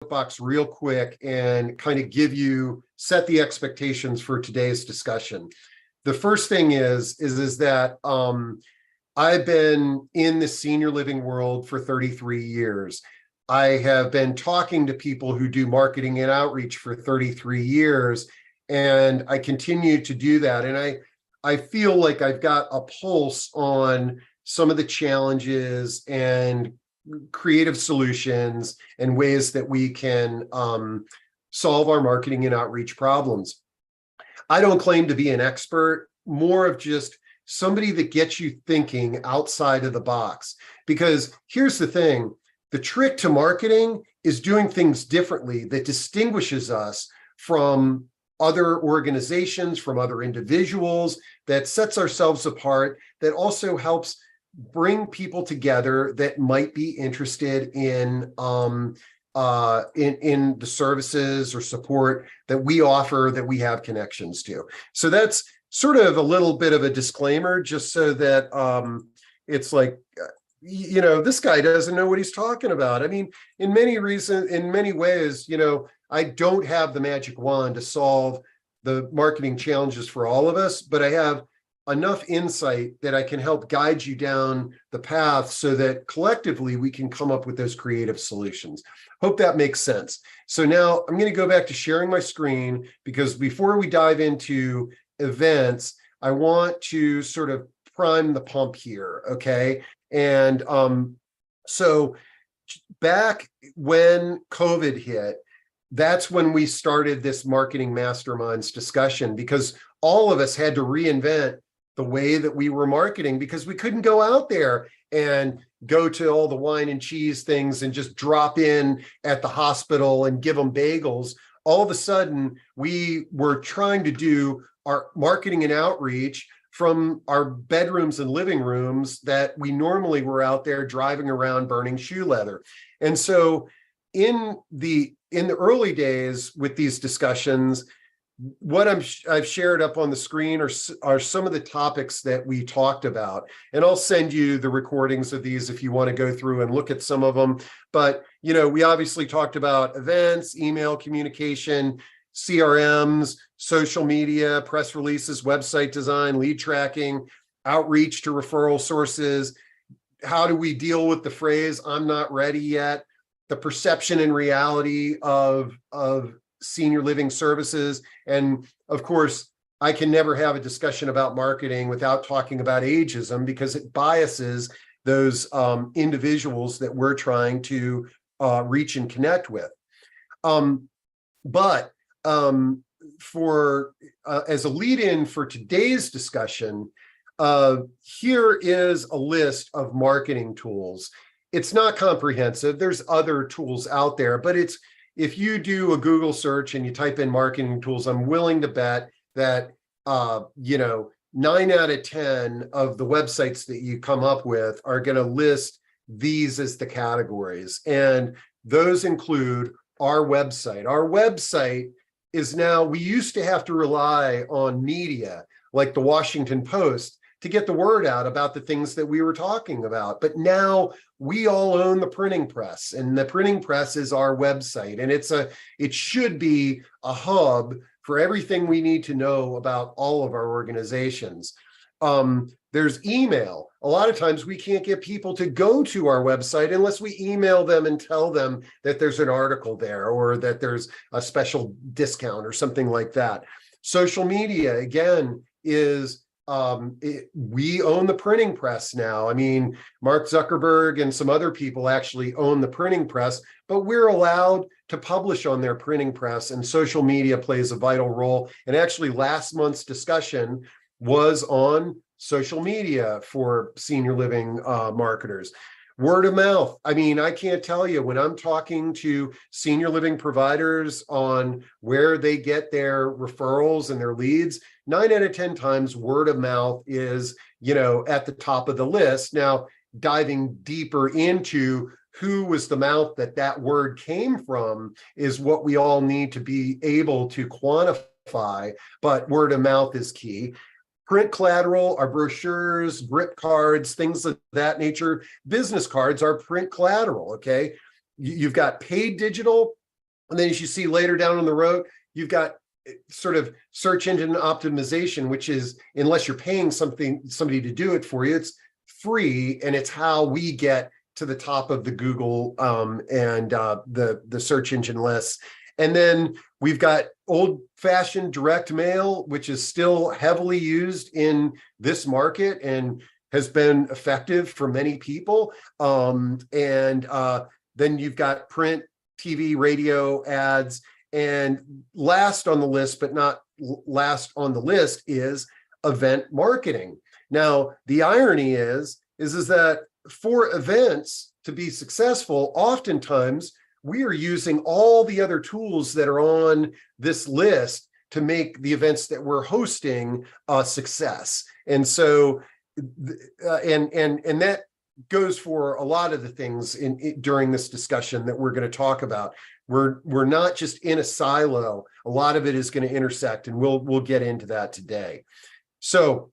soapbox real quick and kind of set the expectations for today's discussion. The first thing is that I've been in the senior living world for 33 years. I have been talking to people who do marketing and outreach for 33 years, and I continue to do that. And I feel like I've got a pulse on some of the challenges and creative solutions and ways that we can solve our marketing and outreach problems. I don't claim to be an expert, more of just somebody that gets you thinking outside of the box. Because here's the thing, the trick to marketing is doing things differently that distinguishes us from other organizations, from other individuals, that sets ourselves apart, that also helps bring people together that might be interested in the services or support that we offer, that we have connections to. So that's sort of a little bit of a disclaimer, just so that it's like, this guy doesn't know what he's talking about. I mean, in many ways, I don't have the magic wand to solve the marketing challenges for all of us, but I have enough insight that I can help guide you down the path so that collectively we can come up with those creative solutions. Hope that makes sense. So now I'm going to go back to sharing my screen, because before we dive into events, I want to sort of prime the pump here, okay? And so back when COVID hit, that's when we started this marketing masterminds discussion, because all of us had to reinvent the way that we were marketing, because we couldn't go out there and go to all the wine and cheese things and just drop in at the hospital and give them bagels. All of a sudden, we were trying to do our marketing and outreach from our bedrooms and living rooms that we normally were out there driving around burning shoe leather. And so in the early days with these discussions, what I've shared up on the screen are some of the topics that we talked about. And I'll send you the recordings of these if you want to go through and look at some of them. But, we obviously talked about events, email communication, CRMs, social media, press releases, website design, lead tracking, outreach to referral sources. How do we deal with the phrase, "I'm not ready yet"? The perception and reality of senior living services. And of course, I can never have a discussion about marketing without talking about ageism, because it biases those individuals that we're trying to reach and connect with. But as a lead-in for today's discussion, here is a list of marketing tools. It's not comprehensive. There's other tools out there, but if you do a Google search and you type in marketing tools, I'm willing to bet that 9 out of 10 of the websites that you come up with are going to list these as the categories. And those include our website. Our website is now, we used to have to rely on media like the Washington Post to get the word out about the things that we were talking about. But now we all own the printing press, and the printing press is our website. And it should be a hub for everything we need to know about all of our organizations. There's email. A lot of times we can't get people to go to our website unless we email them and tell them that there's an article there, or that there's a special discount or something like that. Social media, again, is we own the printing press now. I mean, Mark Zuckerberg and some other people actually own the printing press, but we're allowed to publish on their printing press, and social media plays a vital role. And actually, last month's discussion was on social media for senior living marketers. Word of mouth. I mean, I can't tell you, when I'm talking to senior living providers on where they get their referrals and their leads, 9 out of 10 times word of mouth is, at the top of the list. Now, diving deeper into who was the mouth that word came from is what we all need to be able to quantify, but word of mouth is key. Print collateral, our brochures, grip cards, things of that nature. Business cards are print collateral, okay? You've got paid digital And then as you see later down on the road, you've got sort of search engine optimization, which is, unless you're paying somebody to do it for you, it's free, and it's how we get to the top of the Google and the search engine lists. And then we've got old-fashioned direct mail, which is still heavily used in this market and has been effective for many people. Then you've got print, TV, radio, ads. And last on the list, but not last on the list, is event marketing. Now, the irony is that for events to be successful, oftentimes we are using all the other tools that are on this list to make the events that we're hosting a success. And so, and that goes for a lot of the things during this discussion that we're going to talk about. We're not just in a silo. A lot of it is going to intersect, and we'll get into that today. So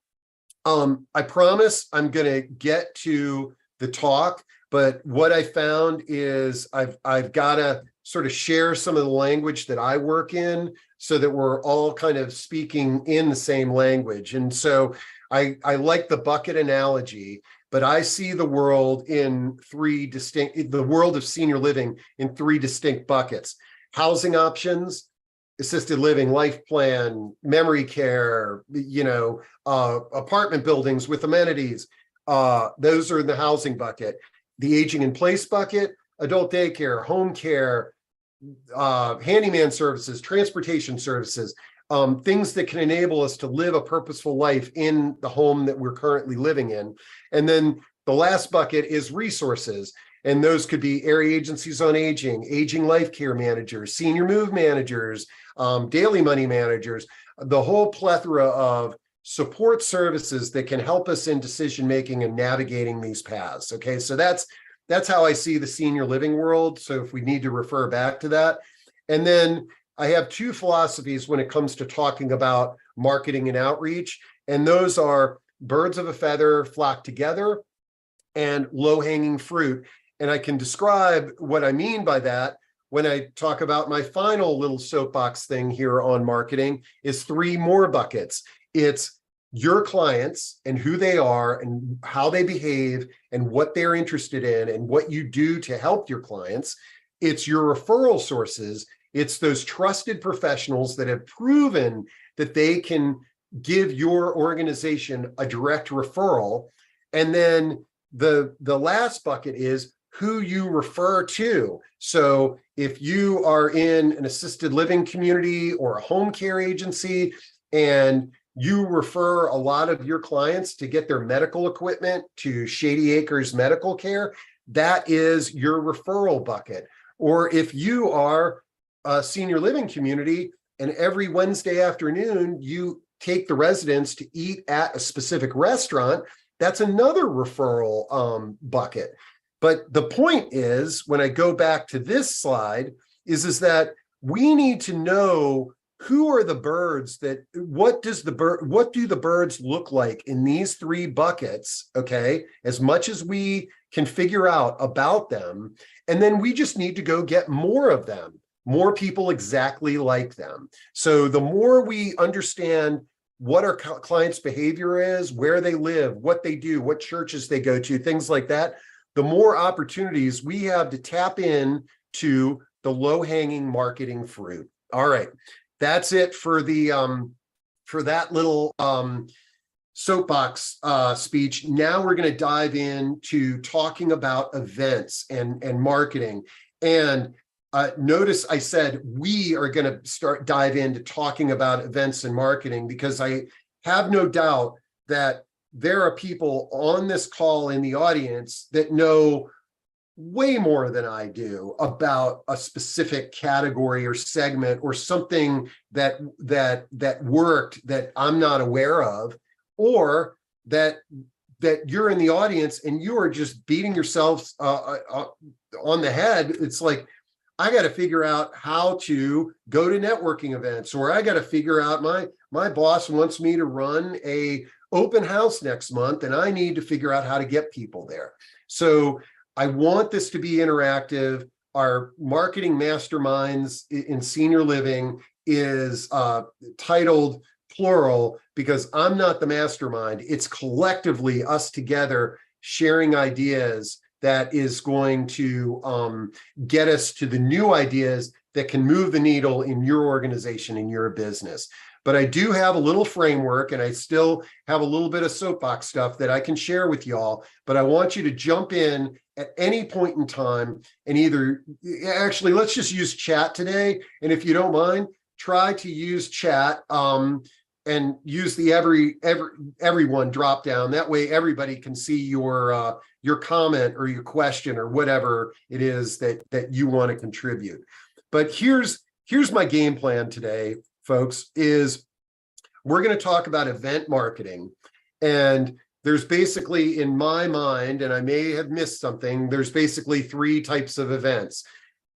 I promise I'm going to get to the talk, but what I found is I've got to sort of share some of the language that I work in so that we're all kind of speaking in the same language. And so I like the bucket analogy, but I see the world the world of senior living in three distinct buckets: housing options, assisted living, life plan, memory care, apartment buildings with amenities. Those are in the housing bucket. The aging in place bucket, adult daycare, home care, handyman services, transportation services, things that can enable us to live a purposeful life in the home that we're currently living in. And then the last bucket is resources. And those could be area agencies on aging, aging life care managers, senior move managers, daily money managers, the whole plethora of support services that can help us in decision-making and navigating these paths. Okay, so that's how I see the senior living world. So if we need to refer back to that. And then I have two philosophies when it comes to talking about marketing and outreach, and those are birds of a feather flock together and low-hanging fruit. And I can describe what I mean by that when I talk about my final little soapbox thing here on marketing is three more buckets. It's your clients and who they are and how they behave and what they're interested in and what you do to help your clients. It's your referral sources. It's those trusted professionals that have proven that they can give your organization a direct referral. And then the last bucket is who you refer to. So if you are in an assisted living community or a home care agency and you refer a lot of your clients to get their medical equipment to Shady Acres Medical Care, that is your referral bucket. Or if you are a senior living community and every Wednesday afternoon you take the residents to eat at a specific restaurant, that's another referral bucket. But the point is, when I go back to this slide, is that we need to know who are the birds what do the birds look like in these three buckets, okay, as much as we can figure out about them. And then we just need to go get more of them, more people exactly like them. So the more we understand what our clients' behavior is, where they live, what they do, what churches they go to, things like that, the more opportunities we have to tap in to the low-hanging marketing fruit. All right, that's it for that little soapbox speech. Now we're going to dive into talking about events and marketing. And notice I said we are going to dive into talking about events and marketing, because I have no doubt that there are people on this call in the audience that know way more than I do about a specific category or segment or something that worked that I'm not aware of, or that you're in the audience and you are just beating yourselves on the head. It's like, I got to figure out how to go to networking events, or I got to figure out my boss wants me to run a open house next month and I need to figure out how to get people there. So I want this to be interactive. our marketing masterminds in senior living is titled plural because I'm not the mastermind. It's collectively us together sharing ideas that is going to get us to the new ideas that can move the needle in your organization, in your business. But I do have a little framework, and I still have a little bit of soapbox stuff that I can share with y'all, but I want you to jump in at any point in time and actually, let's just use chat today. And if you don't mind, try to use chat and use the everyone drop down. That way everybody can see your comment or your question or whatever it is that you want to contribute. But here's my game plan today, folks, is we're going to talk about event marketing. And there's basically, in my mind, and I may have missed something, there's basically 3 types of events.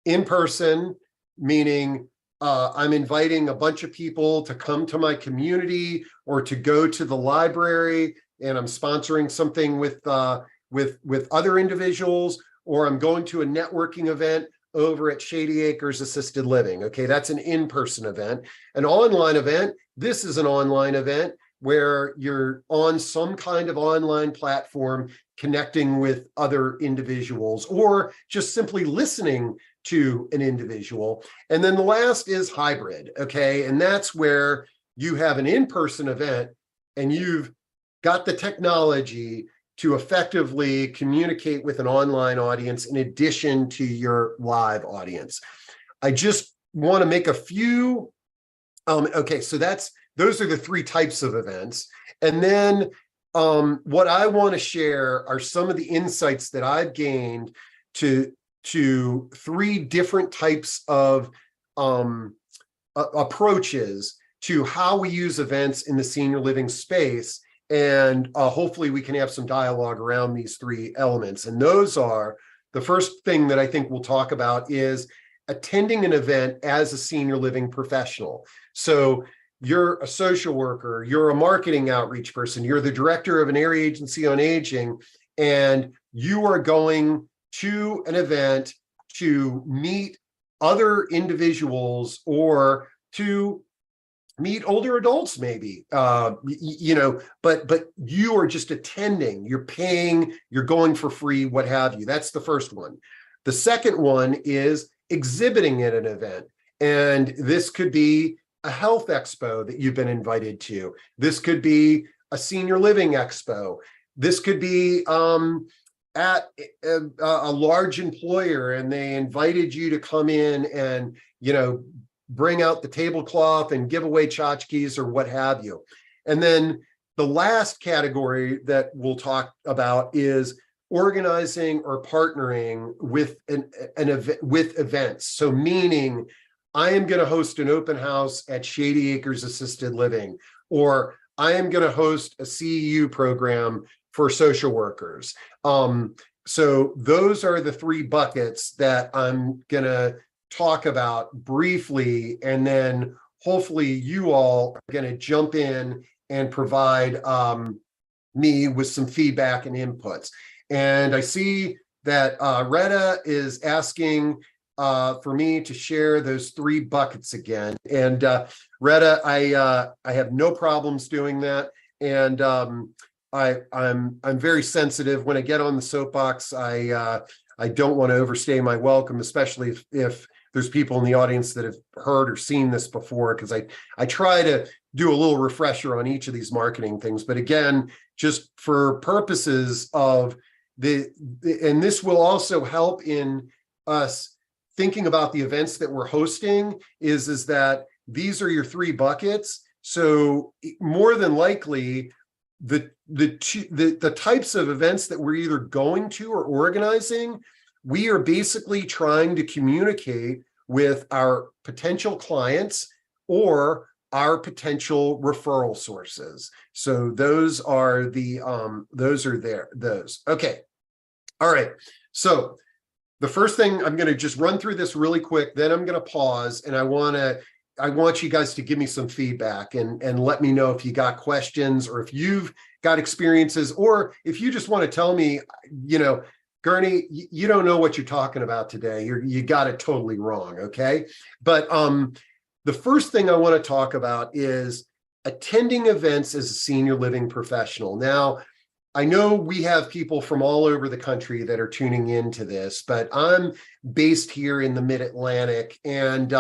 In person, meaning I'm inviting a bunch of people to come to my community or to go to the library, and I'm sponsoring something with other individuals, or I'm going to a networking event over at Shady Acres Assisted Living. Okay, that's an in-person event. An online event, this is an online event where you're on some kind of online platform connecting with other individuals or just simply listening to an individual. And then the last is hybrid, okay? And that's where you have an in-person event and you've got the technology to effectively communicate with an online audience in addition to your live audience. I just want to make a few, okay, so those are the 3 types of events. And then what I want to share are some of the insights that I've gained to 3 different types of approaches to how we use events in the senior living space. And hopefully we can have some dialogue around these 3 elements. And those are, the first thing that I think we'll talk about is attending an event as a senior living professional. So you're a social worker, you're a marketing outreach person, you're the director of an area agency on aging, and you are going to an event to meet other individuals or to meet older adults, maybe, but you are just attending, you're paying, you're going for free, what have you. That's the first one. The second one is exhibiting at an event. And this could be a health expo that you've been invited to. This could be a senior living expo. This could be at a large employer and they invited you to come in and, bring out the tablecloth and give away tchotchkes or what have you. And then the last category that we'll talk about is organizing or partnering with with events. So meaning I am going to host an open house at Shady Acres Assisted Living, or I am going to host a CEU program for social workers. So those are the 3 buckets that I'm going to talk about briefly, and then hopefully you all are going to jump in and provide me with some feedback and inputs. And I see that Retta is asking for me to share those 3 buckets again. And Retta, I have no problems doing that. And I'm very sensitive when I get on the soapbox. I don't want to overstay my welcome, especially if there's people in the audience that have heard or seen this before, because I try to do a little refresher on each of these marketing things. But again, just for purposes of and this will also help in us thinking about the events that we're hosting, is that these are your 3 buckets. So more than likely, the types of events that we're either going to or organizing, we are basically trying to communicate with our potential clients or our potential referral sources. So those are those. Okay. All right. So the first thing, I'm going to just run through this really quick, then I'm going to pause, and I want you guys to give me some feedback and let me know if you got questions or if you've got experiences, or if you just want to tell me, Gurney, you don't know what you're talking about today. You got it totally wrong, okay? But the first thing I want to talk about is attending events as a senior living professional. Now, I know we have people from all over the country that are tuning into this, but I'm based here in the Mid-Atlantic. And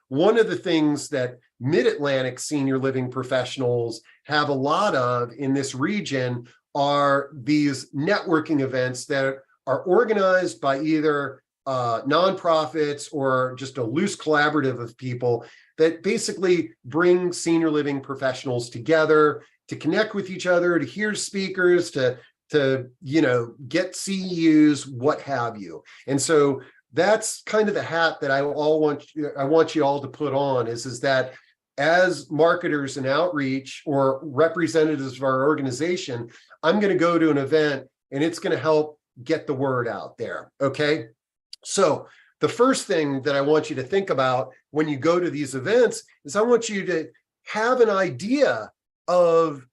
one of the things that Mid-Atlantic senior living professionals have a lot of in this region are these networking events that are organized by either nonprofits or just a loose collaborative of people that basically bring senior living professionals together to connect with each other, to hear speakers, to get CEUs, what have you. And so that's kind of the hat that I want you all to put on is that as marketers and outreach or representatives of our organization, I'm going to go to an event and it's going to help get the word out there. Okay. So the first thing that I want you to think about when you go to these events is I want you to have an idea of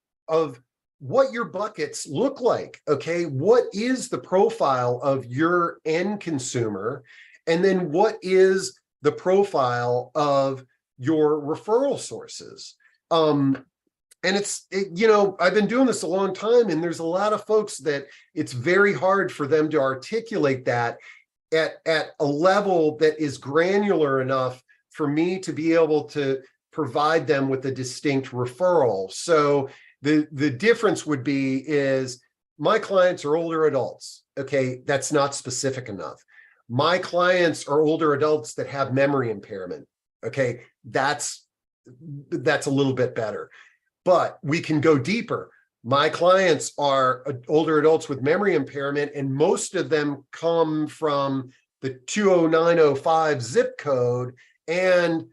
what your buckets look like. Okay. What is the profile of your end consumer? And then what is the profile of your referral sources? And I've been doing this a long time, and there's a lot of folks that it's very hard for them to articulate that at a level that is granular enough for me to be able to provide them with a distinct referral. So the difference would be is my clients are older adults. Okay, that's not specific enough. My clients are older adults that have memory impairment. Okay, that's a little bit better. But we can go deeper. My clients are older adults with memory impairment, and most of them come from the 20905 zip code. And,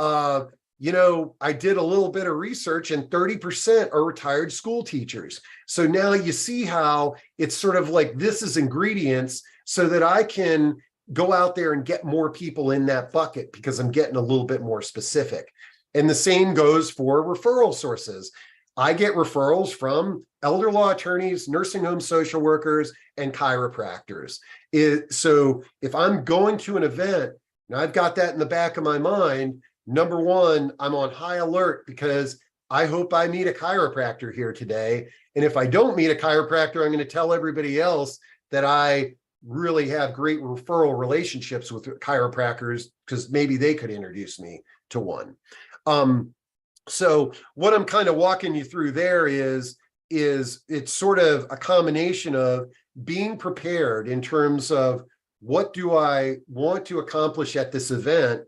I did a little bit of research, and 30% are retired school teachers. So now you see how it's sort of like this is ingredients so that I can go out there and get more people in that bucket because I'm getting a little bit more specific. And the same goes for referral sources. I get referrals from elder law attorneys, nursing home social workers, and chiropractors. So if I'm going to an event and I've got that in the back of my mind, number one, I'm on high alert because I hope I meet a chiropractor here today. And if I don't meet a chiropractor, I'm going to tell everybody else that I really have great referral relationships with chiropractors because maybe they could introduce me to one. So what I'm kind of walking you through there is it's sort of a combination of being prepared in terms of what do I want to accomplish at this event?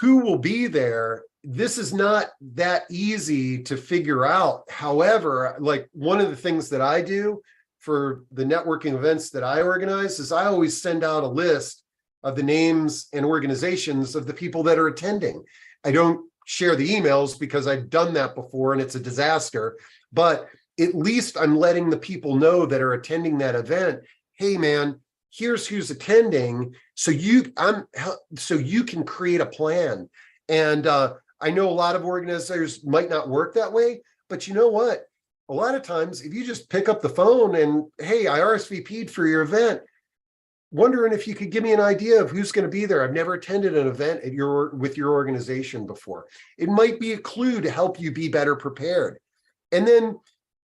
Who will be there? This is not that easy to figure out. However, like one of the things that I do for the networking events that I organize is I always send out a list of the names and organizations of the people that are attending. I don't share the emails because I've done that before and it's a disaster, but at least I'm letting the people know that are attending that event, hey man, here's who's attending, so you can create a plan. And I know a lot of organizers might not work that way, but you know what? A lot of times, if you just pick up the phone and, hey, I RSVP'd for your event, wondering if you could give me an idea of who's going to be there. I've never attended an event with your organization before. It might be a clue to help you be better prepared. And then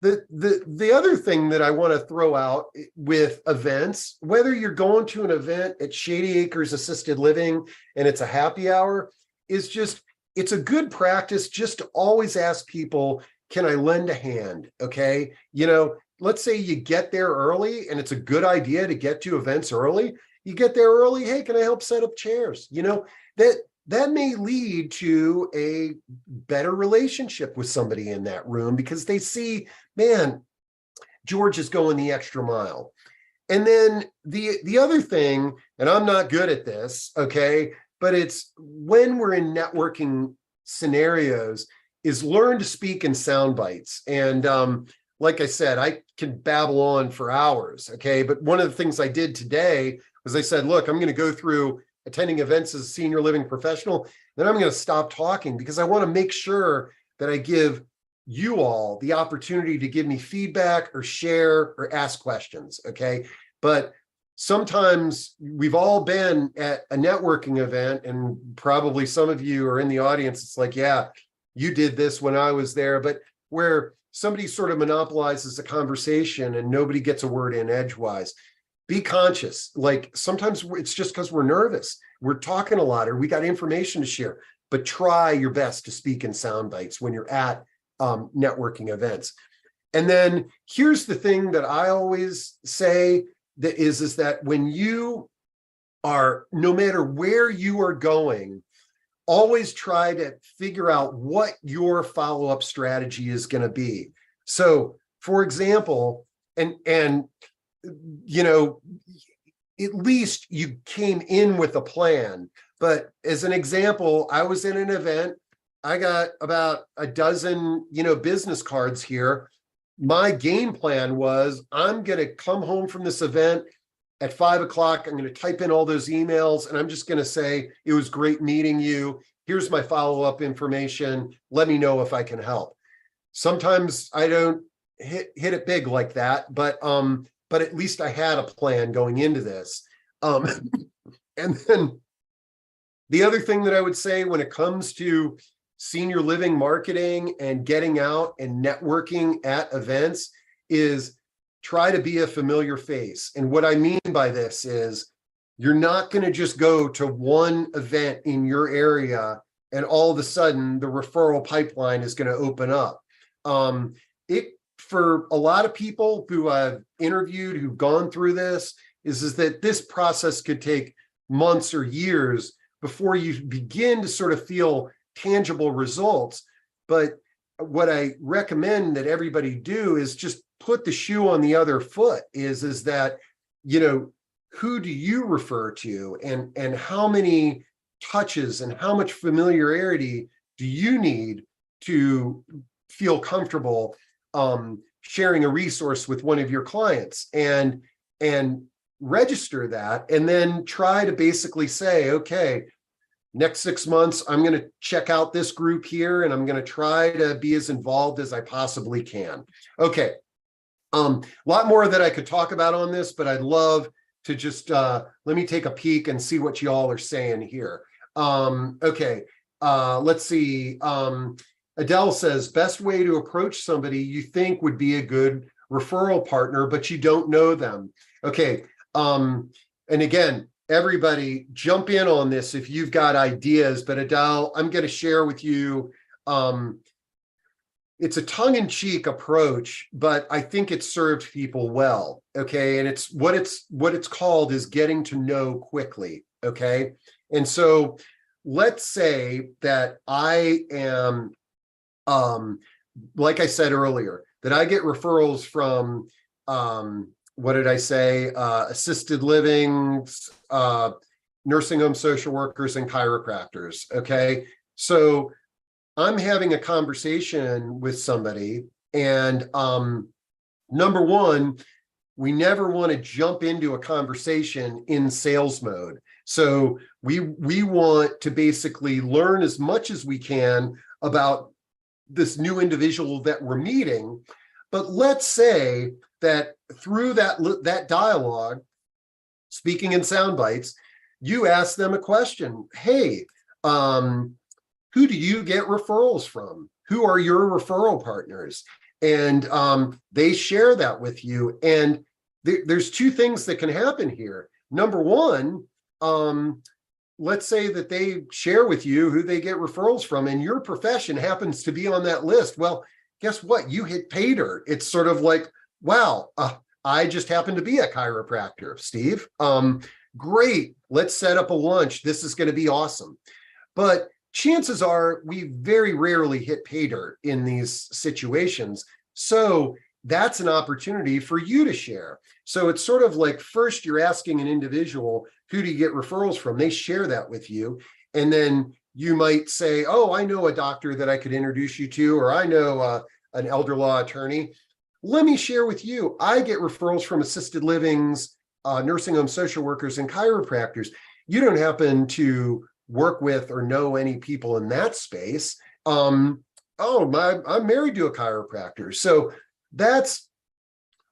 the other thing that I want to throw out with events, whether you're going to an event at Shady Acres Assisted Living and it's a happy hour, is just, it's a good practice just to always ask people, can I lend a hand? Okay. Let's say you get there early and it's a good idea to get to events early. You get there early. Hey, can I help set up chairs? That may lead to a better relationship with somebody in that room because they see, man, George is going the extra mile. And then the other thing, and I'm not good at this, okay, but it's when we're in networking scenarios, is learn to speak in sound bites. And like I said, I can babble on for hours, okay? But one of the things I did today was I said, look, I'm going to go through attending events as a senior living professional, then I'm going to stop talking because I want to make sure that I give you all the opportunity to give me feedback or share or ask questions, okay? But sometimes we've all been at a networking event, and probably some of you are in the audience. It's like, yeah, you did this when I was there, but where somebody sort of monopolizes the conversation and nobody gets a word in edgewise. Be conscious. Like sometimes it's just because we're nervous. We're talking a lot or we got information to share, but try your best to speak in sound bites when you're at networking events. And then here's the thing that I always say that is that when you are, no matter where you are going, always try to figure out what your follow-up strategy is going to be. So, for example, and you know, at least you came in with a plan. But as an example, I was in an event. I got about a dozen, business cards here. My game plan was I'm going to come home from this event at 5 o'clock. I'm going to type in all those emails and I'm just going to say, it was great meeting you. Here's my follow-up information. Let me know if I can help. Sometimes I don't hit it big like that, but at least I had a plan going into this. And then the other thing that I would say when it comes to senior living marketing and getting out and networking at events is try to be a familiar face. And what I mean by this is you're not going to just go to one event in your area and all of a sudden the referral pipeline is going to open up. For a lot of people who I've interviewed who've gone through this is that this process could take months or years before you begin to sort of feel tangible results. But what I recommend that everybody do is just put the shoe on the other foot is that, who do you refer to and how many touches and how much familiarity do you need to feel comfortable sharing a resource with one of your clients and register that, and then try to basically say, okay, next 6 months, I'm going to check out this group here and I'm going to try to be as involved as I possibly can. Okay. A lot more that I could talk about on this, but I'd love to just let me take a peek and see what y'all are saying here. Okay. Let's see. Adele says, best way to approach somebody you think would be a good referral partner, but you don't know them. Okay. And again, everybody jump in on this if you've got ideas, but Adele, I'm going to share with you. It's a tongue-in-cheek approach, but I think it served people well. Okay. And it's what it's called is getting to know quickly. Okay. And so let's say that I am, like I said earlier, that I get referrals from, what did I say? Assisted living, nursing home social workers, and chiropractors. Okay. So I'm having a conversation with somebody, and number one, we never want to jump into a conversation in sales mode. So we want to basically learn as much as we can about this new individual that we're meeting. But let's say that through that dialogue, speaking in sound bites, you ask them a question. Hey, who do you get referrals from? Who are your referral partners? And they share that with you. And there's two things that can happen here. Number one, let's say that they share with you who they get referrals from, and your profession happens to be on that list. Well, guess what? You hit pay dirt. It's sort of like, wow, I just happen to be a chiropractor, Steve. Great. Let's set up a lunch. This is going to be awesome. But chances are we very rarely hit pay dirt in these situations. So that's an opportunity for you to share. So it's sort of like, first you're asking an individual, who do you get referrals from? They share that with you. And then you might say, oh, I know a doctor that I could introduce you to, or I know an elder law attorney. Let me share with you. I get referrals from assisted livings, nursing home social workers, and chiropractors. You don't happen to work with or know any people in that space. I'm married to a chiropractor. So that's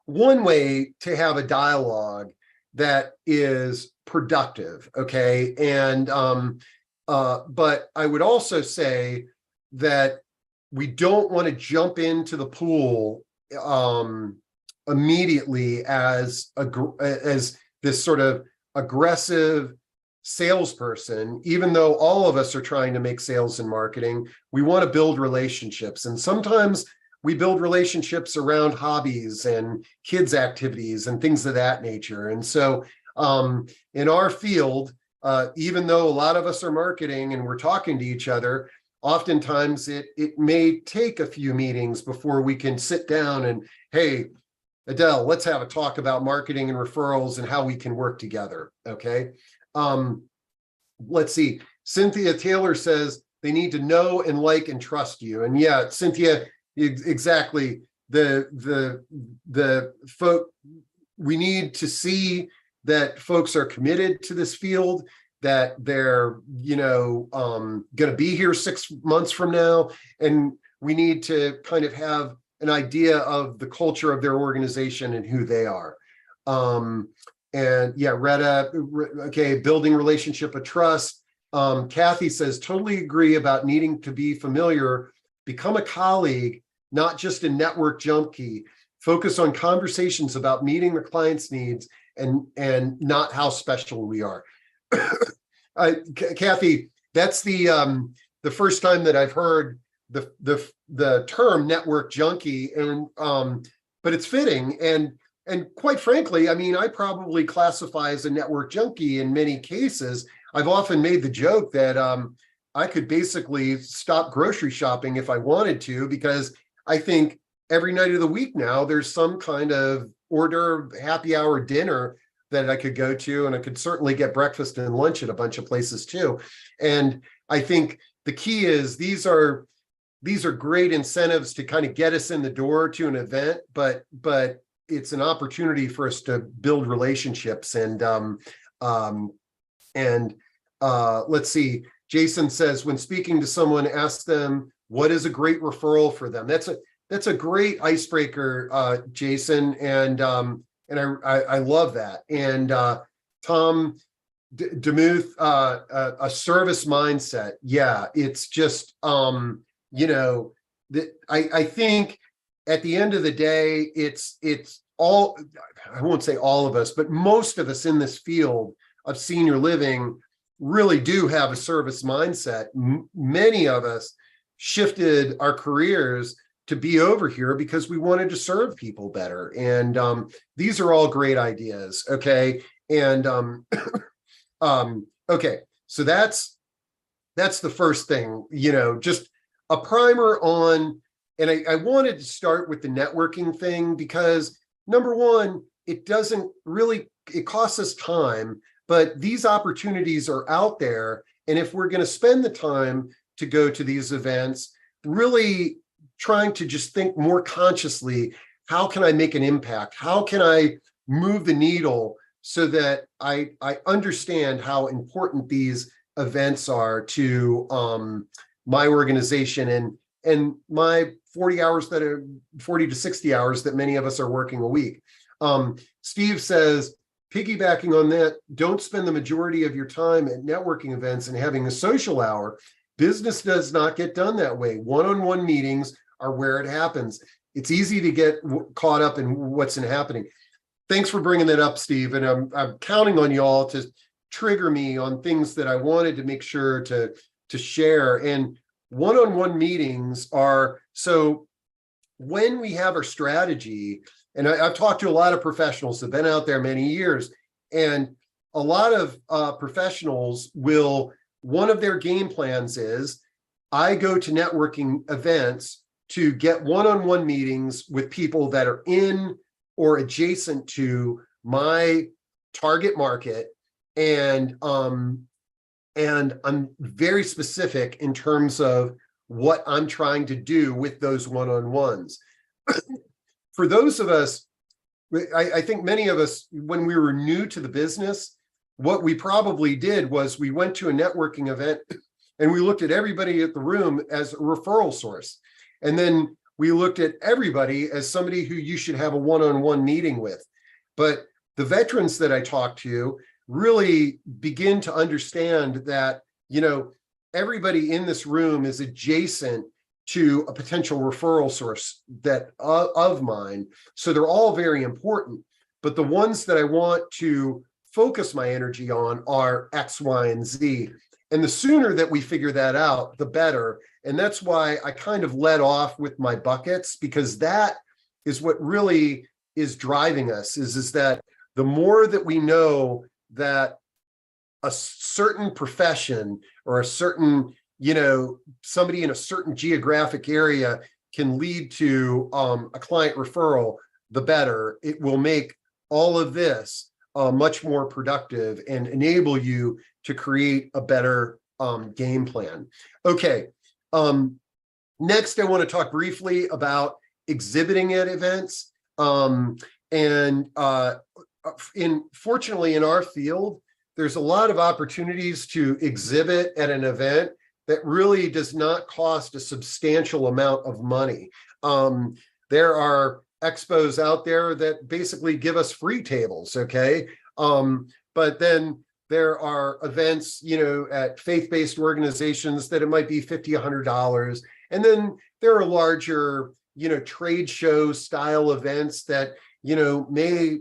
one way to have a dialogue that is productive. Okay. And but I would also say that we don't want to jump into the pool immediately as this sort of aggressive salesperson. Even though all of us are trying to make sales and marketing, we want to build relationships, and sometimes we build relationships around hobbies and kids activities and things of that nature. And so in our field, even though a lot of us are marketing and we're talking to each other, oftentimes it may take a few meetings before we can sit down and, hey, Adele, let's have a talk about marketing and referrals and how we can work together. Okay. Let's see. Cynthia Taylor says they need to know and like and trust you. And yeah, Cynthia, exactly. The folk, we need to see that folks are committed to this field, that they're, going to be here 6 months from now. And we need to kind of have an idea of the culture of their organization and who they are. And yeah, Retta, okay, building relationship of trust. Kathy says, totally agree about needing to be familiar, become a colleague, not just a network junkie. Focus on conversations about meeting the client's needs and not how special we are. Kathy, that's the first time that I've heard the term network junkie, and but it's fitting. And quite frankly, I mean, I probably classify as a network junkie in many cases. I've often made the joke that I could basically stop grocery shopping if I wanted to, because I think every night of the week now there's some kind of order happy hour dinner that I could go to, and I could certainly get breakfast and lunch at a bunch of places too. And I think the key is these are great incentives to kind of get us in the door to an event, but it's an opportunity for us to build relationships. And let's see. Jason says, when speaking to someone, ask them what is a great referral for them. That's a great icebreaker, Jason, and I love that. And Tom DeMuth, a service mindset. Yeah, it's just I think at the end of the day, it's all, I won't say all of us, but most of us in this field of senior living really do have a service mindset. Many of us shifted our careers to be over here because we wanted to serve people better. And these are all great ideas. Okay. And okay, so that's the first thing, just a primer on, and I wanted to start with the networking thing because number one, it costs us time, but these opportunities are out there. And if we're going to spend the time to go to these events, really trying to just think more consciously, how can I make an impact? How can I move the needle so that I understand how important these events are to my organization and my 40 to 60 hours that many of us are working a week. Steve says, piggybacking on that, don't spend the majority of your time at networking events and having a social hour. Business does not get done that way. One-on-one meetings are where it happens. It's easy to get caught up in what's happening. Thanks for bringing that up, Steve. And I'm counting on y'all to trigger me on things that I wanted to make sure to share. And one-on-one meetings are, so when we have our strategy, and I've talked to a lot of professionals that have been out there many years, and a lot of professionals one of their game plans is, I go to networking events to get one-on-one meetings with people that are in or adjacent to my target market. And I'm very specific in terms of what I'm trying to do with those one-on-ones. For those of us, I think many of us, when we were new to the business, what we probably did was we went to a networking event and we looked at everybody at the room as a referral source. And then we looked at everybody as somebody who you should have a one-on-one meeting with. But the veterans that I talk to really begin to understand that, everybody in this room is adjacent to a potential referral source that of mine. So they're all very important, but the ones that I want to focus my energy on are X, Y, and Z. And the sooner that we figure that out, the better. And that's why I kind of led off with my buckets, because that is what really is driving us, is that the more that we know that a certain profession or a certain, somebody in a certain geographic area can lead to a client referral, the better. It will make all of this much more productive and enable you to create a better game plan. Okay. Next, I want to talk briefly about exhibiting at events. Fortunately, in our field, there's a lot of opportunities to exhibit at an event that really does not cost a substantial amount of money. There are expos out there that basically give us free tables, okay? But then there are events, at faith-based organizations that it might be $50, $100. And then there are larger, trade show style events that, may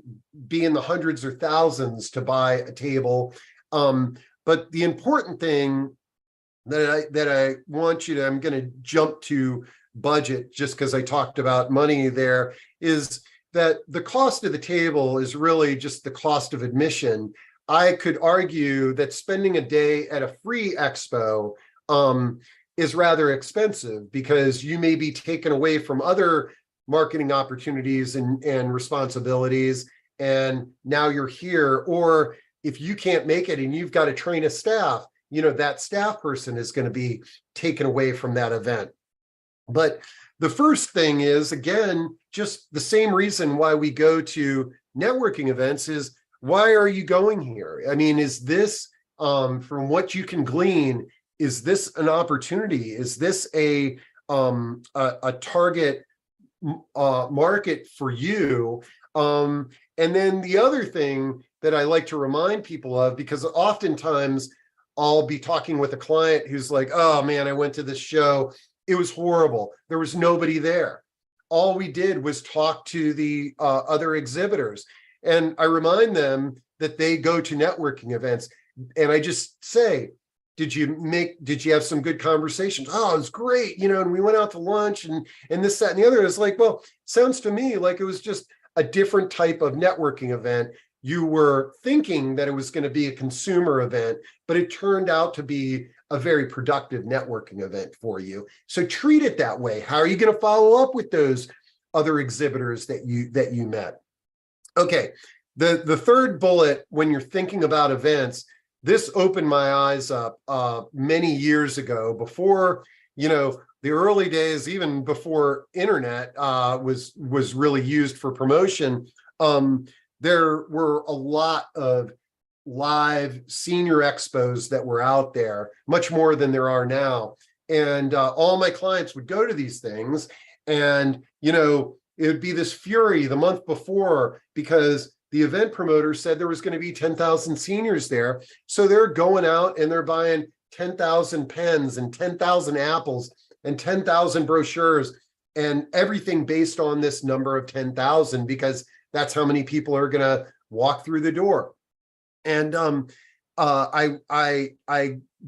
be in the hundreds or thousands to buy a table. But the important thing that I want you to, I'm going to jump to budget just because I talked about money there, is that the cost of the table is really just the cost of admission. I could argue that spending a day at a free expo is rather expensive, because you may be taken away from other marketing opportunities and responsibilities, and now you're here. Or if you can't make it and you've got to train a staff, that staff person is going to be taken away from that event. But the first thing is, again, just the same reason why we go to networking events is, why are you going here? I mean, is this, from what you can glean, is this an opportunity? Is this a target market for you? And then the other thing that I like to remind people of, because oftentimes I'll be talking with a client who's like, oh man, I went to this show. It was horrible. There was nobody there. All we did was talk to the other exhibitors. And I remind them that they go to networking events. And I just say, did you have some good conversations? Oh, it was great. And we went out to lunch and this, that, and the other. It's like, well, sounds to me like it was just a different type of networking event. You were thinking that it was going to be a consumer event, but it turned out to be a very productive networking event for you. So treat it that way. How are you going to follow up with those other exhibitors that you met? Okay, the third bullet, when you're thinking about events, this opened my eyes up many years ago, before, the early days, even before internet was really used for promotion. There were a lot of live senior expos that were out there, much more than there are now. And all my clients would go to these things, and, it would be this fury the month before, because the event promoter said there was going to be 10,000 seniors there. So they're going out and they're buying 10,000 pens and 10,000 apples and 10,000 brochures and everything based on this number of 10,000, because that's how many people are going to walk through the door. And I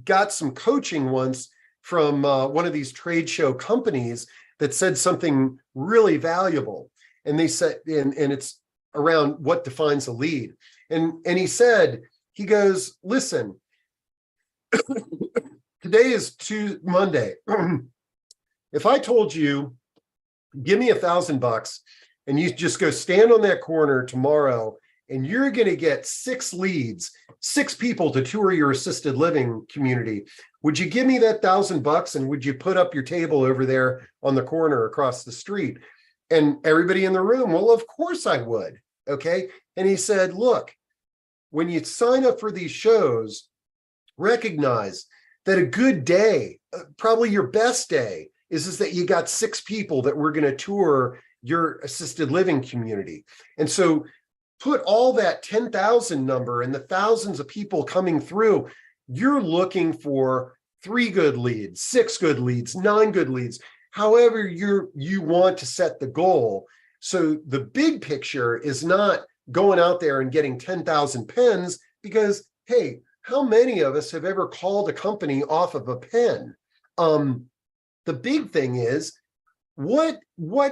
got some coaching once from one of these trade show companies that said something really valuable. And they said, and it's around what defines a lead. And he said, he goes, listen, today is Monday. If I told you, give me $1,000 and you just go stand on that corner tomorrow, and you're going to get 6 leads, 6 people to tour your assisted living community, would you give me that $1,000, and would you put up your table over there on the corner across the street? And everybody in the room, well, of course I would. Okay. And he said, look, when you sign up for these shows, recognize that a good day, probably your best day, is that you got 6 people that we're going to tour your assisted living community. And so put all that 10,000 number and the thousands of people coming through, you're looking for 3 good leads, 6 good leads, 9 good leads, however you want to set the goal. So the big picture is not going out there and getting 10,000 pens, because, hey, how many of us have ever called a company off of a pen? The big thing is, what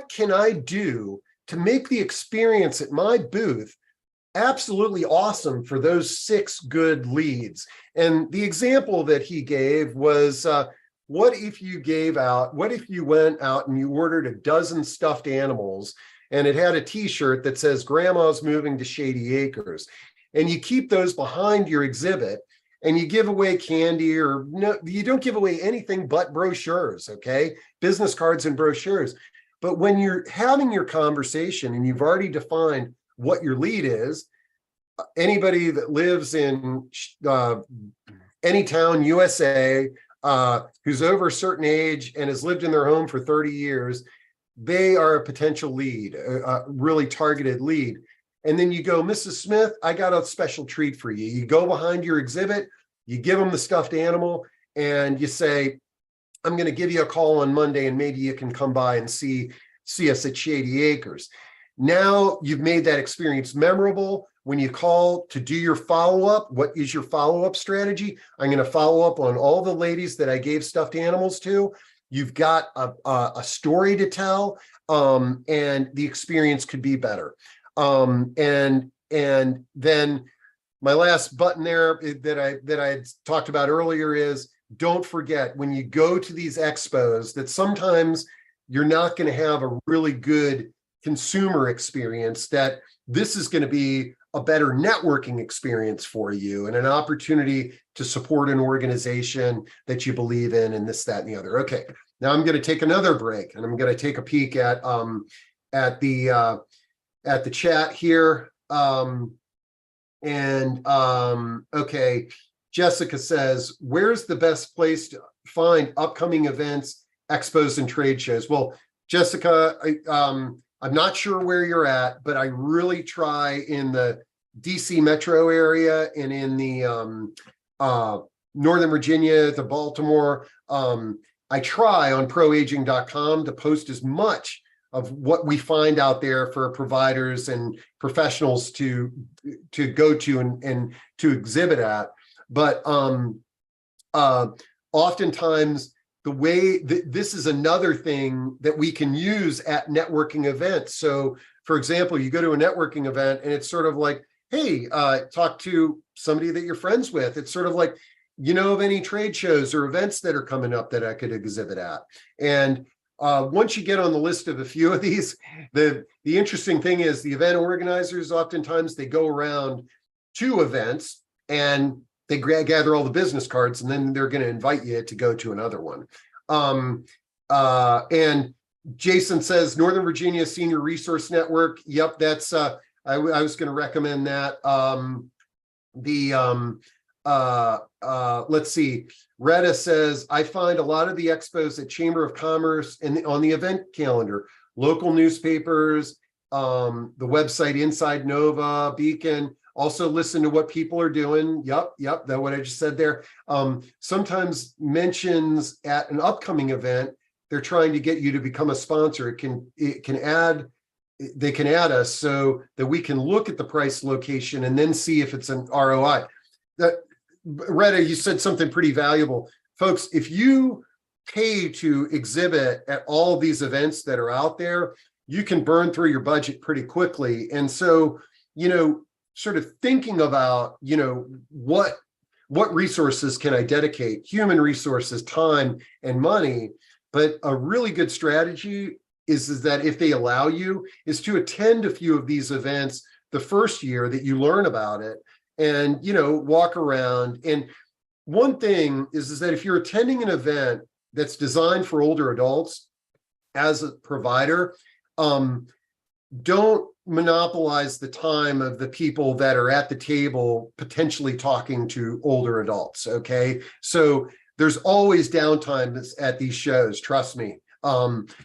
can I do to make the experience at my booth absolutely awesome for those 6 good leads? And the example that he gave was, what if you went out and you ordered a dozen stuffed animals and it had a t-shirt that says Grandma's moving to Shady Acres, and you keep those behind your exhibit and you give away candy, or no, you don't give away anything but brochures, okay? Business cards and brochures. But when you're having your conversation and you've already defined what your lead is, anybody that lives in any town, USA, who's over a certain age and has lived in their home for 30 years, they are a potential lead, a really targeted lead. And then you go, Mrs. Smith, I got a special treat for you. You go behind your exhibit, you give them the stuffed animal, and you say, I'm going to give you a call on Monday, and maybe you can come by and see us at Shady Acres. Now you've made that experience memorable. When you call to do your follow-up, what is your follow-up strategy? I'm going to follow up on all the ladies that I gave stuffed animals to. You've got a story to tell, and the experience could be better. And then my last button there that I had talked about earlier is, don't forget, when you go to these expos, that sometimes you're not going to have a really good consumer experience, that this is going to be a better networking experience for you and an opportunity to support an organization that you believe in, and this, that, and the other. Okay, now I'm going to take another break, and I'm going to take a peek at the chat here. Okay, Jessica says, where's the best place to find upcoming events, expos, and trade shows? Well, Jessica, I'm not sure where you're at, but I really try in the DC metro area and in the Northern Virginia, the Baltimore. I try on proaging.com to post as much of what we find out there for providers and professionals to go to and to exhibit at. But oftentimes, the way this is another thing that we can use at networking events. So, for example, you go to a networking event and it's sort of like, hey, talk to somebody that you're friends with. It's sort of like, you know of any trade shows or events that are coming up that I could exhibit at? And once you get on the list of a few of these, the interesting thing is the event organizers, oftentimes they go around to events and they gather all the business cards, and then they're going to invite you to go to another one. And Jason says, Northern Virginia Senior Resource Network. Yep, that's, I was going to recommend that. Let's see. Retta says, I find a lot of the expos at Chamber of Commerce and on the event calendar, local newspapers, the website Inside Nova, Beacon. Also listen to what people are doing. Yep, that's what I just said there. Sometimes mentions at an upcoming event, they're trying to get you to become a sponsor. They can add us so that we can look at the price, location, and then see if it's an ROI. Retta, you said something pretty valuable. Folks, if you pay to exhibit at all of these events that are out there, you can burn through your budget pretty quickly. And so, sort of thinking about, what resources can I dedicate, human resources, time, and money. But a really good strategy is that if they allow you, is to attend a few of these events the first year that you learn about it, and, walk around. And one thing is that if you're attending an event that's designed for older adults, as a provider, don't monopolize the time of the people that are at the table potentially talking to older adults, okay? So there's always downtime at these shows, trust me.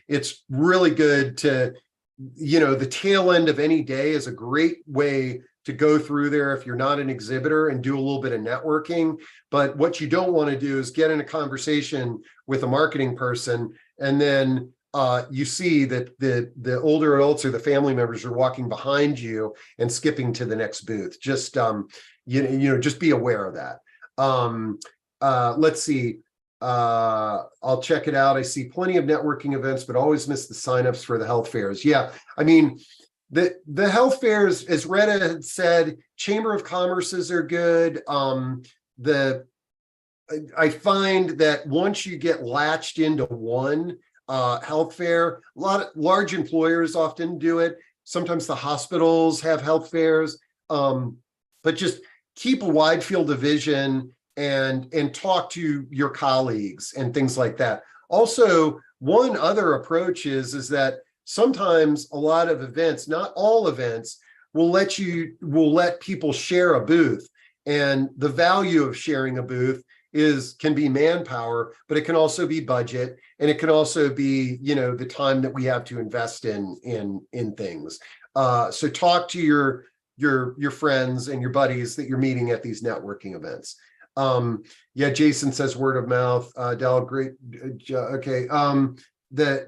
It's really good to the tail end of any day is a great way to go through there if you're not an exhibitor and do a little bit of networking. But what you don't want to do is get in a conversation with a marketing person and then you see that the older adults or the family members are walking behind you and skipping to the next booth. Just just be aware of that. Let's see. I'll check it out. I see plenty of networking events, but always miss the signups for the health fairs. Yeah, I mean, the health fairs, as Retta had said, Chamber of Commerce's are good. I find that once you get latched into one health fair, a lot of large employers often do it. Sometimes the hospitals have health fairs, but just keep a wide field of vision and talk to your colleagues and things like that. Also, one other approach is that sometimes a lot of events, not all events, will let people share a booth. And the value of sharing a booth can be manpower, but it can also be budget, and it can also be, the time that we have to invest in things. So talk to your friends and your buddies that you're meeting at these networking events. Yeah, Jason says word of mouth. Del, great. Okay.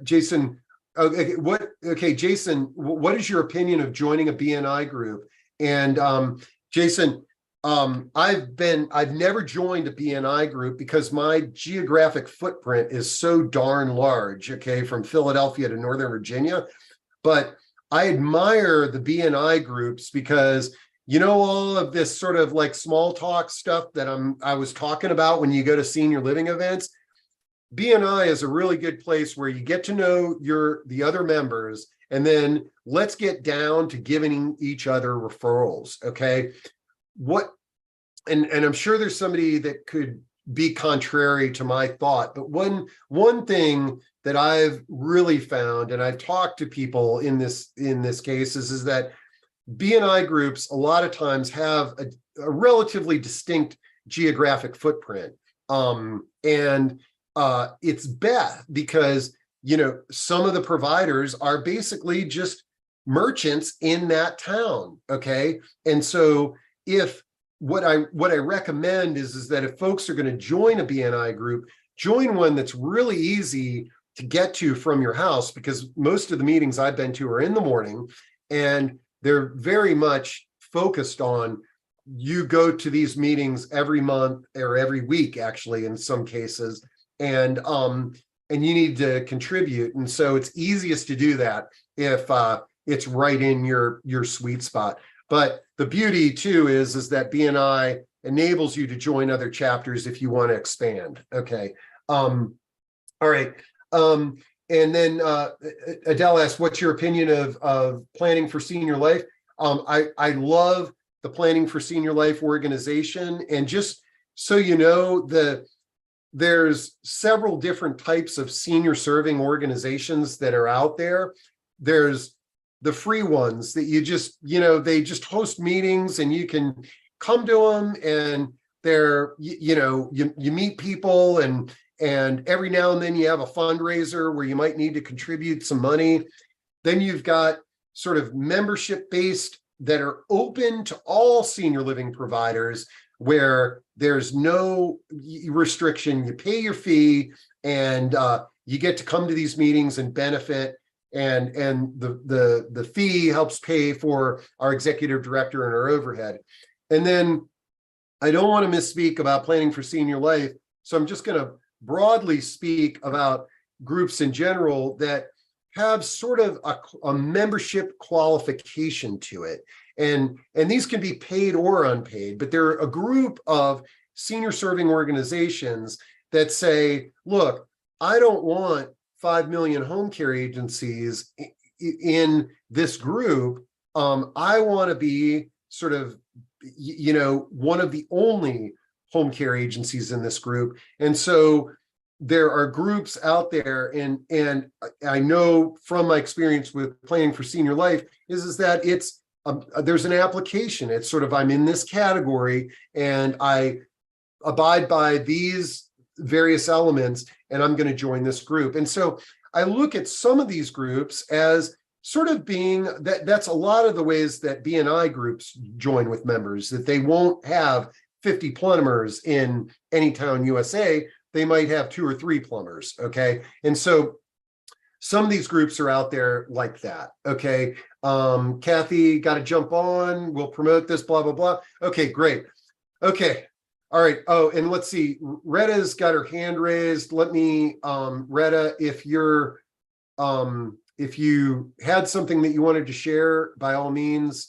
Jason. Okay, Jason, what is your opinion of joining a BNI group? And Jason, I've never joined a BNI group because my geographic footprint is so darn large, okay, from Philadelphia to Northern Virginia. But I admire the BNI groups because all of this sort of like small talk stuff that I was talking about when you go to senior living events. BNI is a really good place where you get to know the other members, and then let's get down to giving each other referrals. Okay. And I'm sure there's somebody that could be contrary to my thought, but one thing that I've really found, and I've talked to people in this case, is that BNI groups a lot of times have a relatively distinct geographic footprint. It's bad because, some of the providers are basically just merchants in that town. Okay. And so what I recommend is that if folks are going to join a BNI group, join one that's really easy to get to from your house, because most of the meetings I've been to are in the morning, and they're very much focused on you go to these meetings every month or every week, actually, in some cases, and you need to contribute. And so it's easiest to do that if it's right in your sweet spot. But the beauty too is that BNI enables you to join other chapters if you want to expand. Okay. All right. And then Adele asked, what's your opinion of planning for senior life? I love the Planning for Senior Life organization. And just so you know, there's several different types of senior serving organizations that are out there. There's the free ones that they just host meetings and you can come to them, and they're, you meet people, and every now and then you have a fundraiser where you might need to contribute some money. Then you've got sort of membership based that are open to all senior living providers, where there's no restriction. You pay your fee, and you get to come to these meetings and benefit. And the fee helps pay for our executive director and our overhead. And then I don't want to misspeak about Planning for Senior Life, so I'm just going to broadly speak about groups in general that have sort of a membership qualification to it. And these can be paid or unpaid, but they're a group of senior serving organizations that say, look, I don't want 5 million home care agencies in this group. I want to be sort of, one of the only home care agencies in this group. And so there are groups out there, and I know from my experience with Planning for Senior Life is that it's there's an application. It's sort of, I'm in this category and I abide by these various elements, and I'm going to join this group. And so I look at some of these groups as sort of being that's a lot of the ways that BNI groups join with members, that they won't have 50 plumbers in any town USA. They might have 2 or 3 plumbers. Okay. And so some of these groups are out there like that. Okay. Kathy, got to jump on. We'll promote this, blah, blah, blah. Okay, great. Okay. All right. Oh, and let's see. Retta's got her hand raised. Let me, Retta, if you had something that you wanted to share, by all means,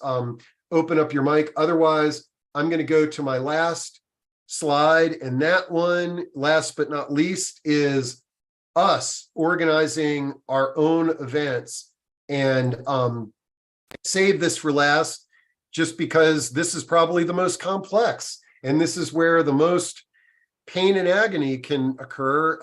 open up your mic. Otherwise, I'm going to go to my last slide. And that one, last but not least, is us organizing our own events. And save this for last, just because this is probably the most complex. And this is where the most pain and agony can occur,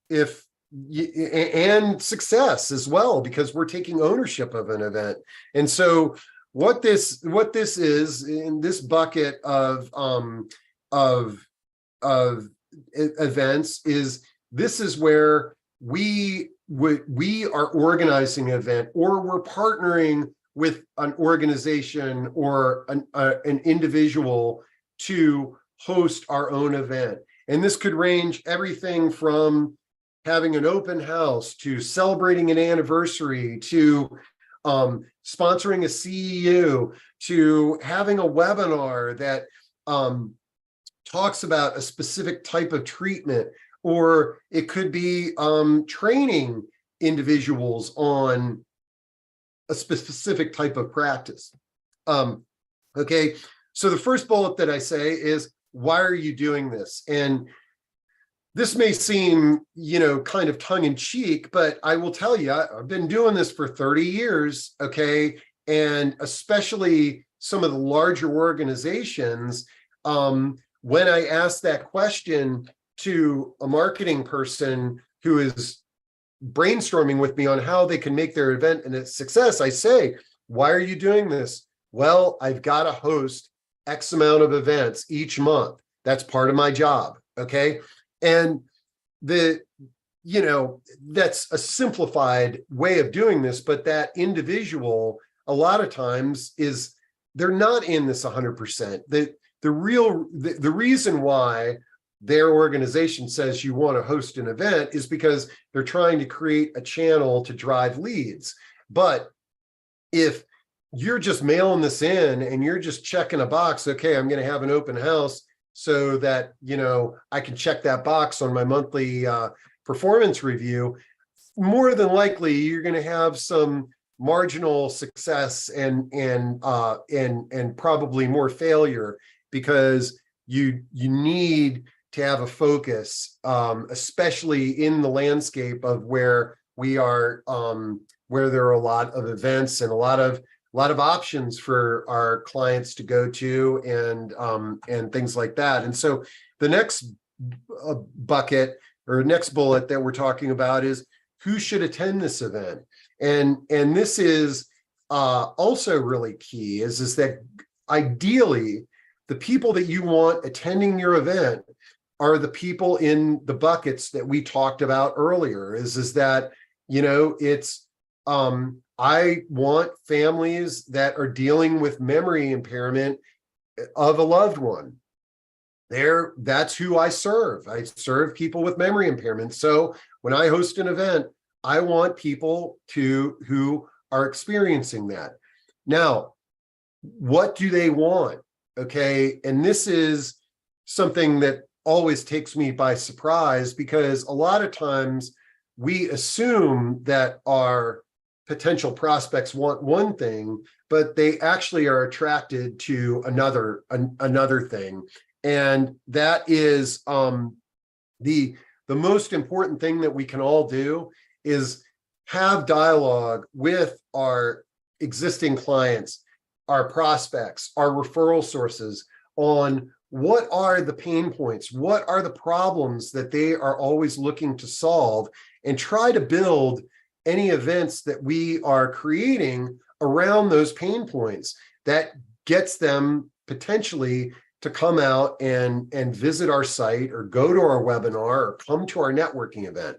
and success as well, because we're taking ownership of an event. And so what this is in this bucket of events is, this is where we are organizing an event, or we're partnering with an organization or an individual to host our own event. And this could range everything from having an open house to celebrating an anniversary to sponsoring a CEU to having a webinar that talks about a specific type of treatment, or it could be training individuals on a specific type of practice. Okay, so the first bullet that I say is, why are you doing this? And this may seem, kind of tongue in cheek, but I will tell you, I've been doing this for 30 years, okay? And especially some of the larger organizations, when I ask that question to a marketing person who is brainstorming with me on how they can make their event a success, I say, why are you doing this? Well, I've got to host X amount of events each month. That's part of my job, okay? And that's a simplified way of doing this, but that individual, a lot of times, they're not in this 100%. The reason why their organization says you want to host an event is because they're trying to create a channel to drive leads. But if you're just mailing this in and you're just checking a box, okay, I'm going to have an open house so that, I can check that box on my monthly performance review, more than likely you're going to have some marginal success and probably more failure, because you need to have a focus, especially in the landscape of where we are, where there are a lot of events and a lot of options for our clients to go to, and things like that. And so the next bucket, or next bullet that we're talking about, is who should attend this event. And this is also really key, is that ideally the people that you want attending your event are the people in the buckets that we talked about earlier. Is that, it's I want families that are dealing with memory impairment of a loved one. That's who I serve. I serve people with memory impairment. So when I host an event, I want people who are experiencing that. Now, what do they want? Okay. And this is something that always takes me by surprise, because a lot of times we assume that our potential prospects want one thing, but they actually are attracted to another thing. And that is the most important thing that we can all do, is have dialogue with our existing clients, our prospects, our referral sources, on what are the pain points, what are the problems that they are always looking to solve, and try to build any events that we are creating around those pain points that gets them potentially to come out and visit our site, or go to our webinar, or come to our networking event.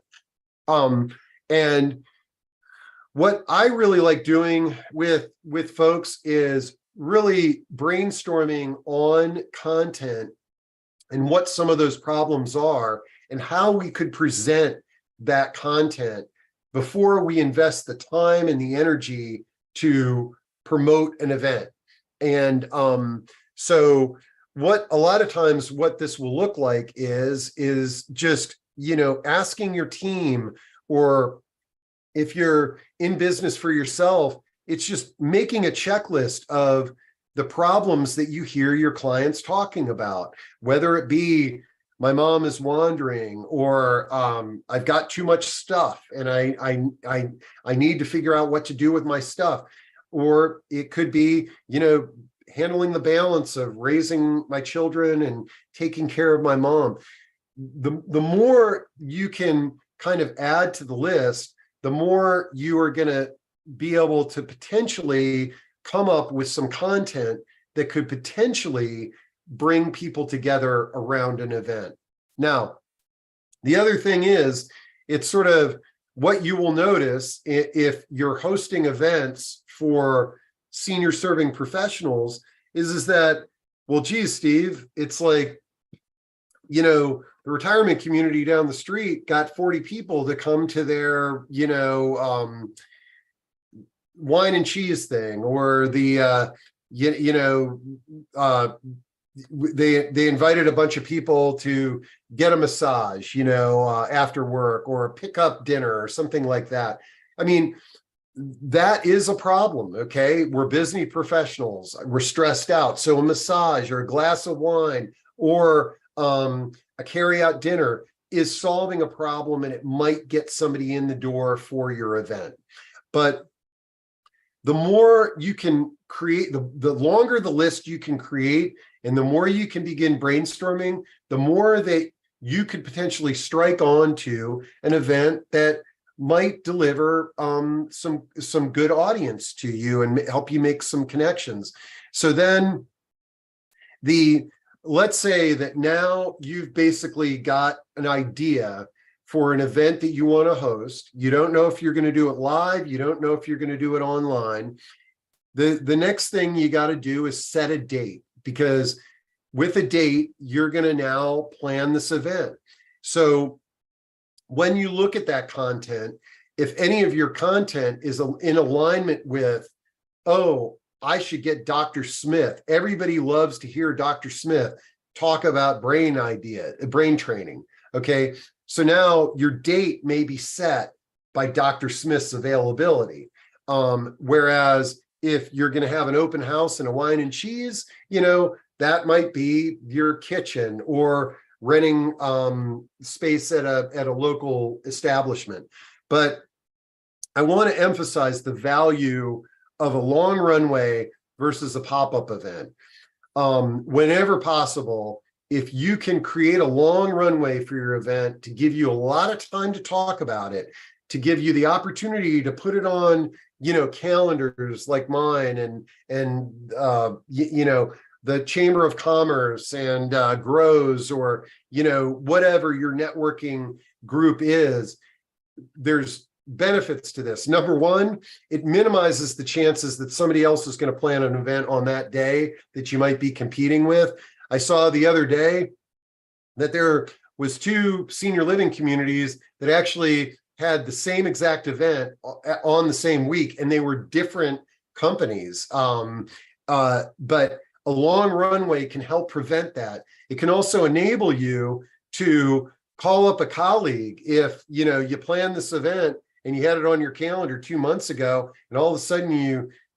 And what I really like doing with folks is really brainstorming on content and what some of those problems are and how we could present that content before we invest the time and the energy to promote an event. And so what a lot of times what this will look like is just, asking your team, or if you're in business for yourself, it's just making a checklist of the problems that you hear your clients talking about, whether it be my mom is wandering, or I've got too much stuff and I need to figure out what to do with my stuff. Or it could be, handling the balance of raising my children and taking care of my mom. The more you can kind of add to the list, the more you are going to be able to potentially come up with some content that could potentially bring people together around an event. Now, the other thing is, it's sort of what you will notice if you're hosting events for senior serving professionals is that, well, geez, Steve, it's like, the retirement community down the street got 40 people to come to their, wine and cheese thing, or the, they invited a bunch of people to get a massage, after work, or a pickup dinner or something like that. I mean, that is a problem. Okay. We're busy professionals. We're stressed out. So a massage or a glass of wine or a carry-out dinner is solving a problem, and it might get somebody in the door for your event. But the more you can create, the longer the list you can create, and the more you can begin brainstorming, the more that you could potentially strike onto an event that might deliver some good audience to you and help you make some connections. So then let's say that now you've basically got an idea for an event that you want to host. You don't know if you're going to do it live. You don't know if you're going to do it online. The next thing you got to do is set a date, because with a date, you're going to now plan this event. So when you look at that content, if any of your content is in alignment with, oh, I should get Dr. Smith. Everybody loves to hear Dr. Smith talk about brain training. Okay. So now your date may be set by Dr. Smith's availability. Whereas if you're going to have an open house and a wine and cheese, that might be your kitchen, or renting space at a local establishment. But I want to emphasize the value of a long runway versus a pop-up event. Whenever possible, if you can create a long runway for your event to give you a lot of time to talk about it, to give you the opportunity to put it on, calendars like mine and the Chamber of Commerce and Grows, or, whatever your networking group is, there's benefits to this. Number one, it minimizes the chances that somebody else is going to plan an event on that day that you might be competing with. I saw the other day that there was 2 senior living communities that actually had the same exact event on the same week, and they were different companies. But a long runway can help prevent that. It can also enable you to call up a colleague if you plan this event and you had it on your calendar 2 months ago, and all of a sudden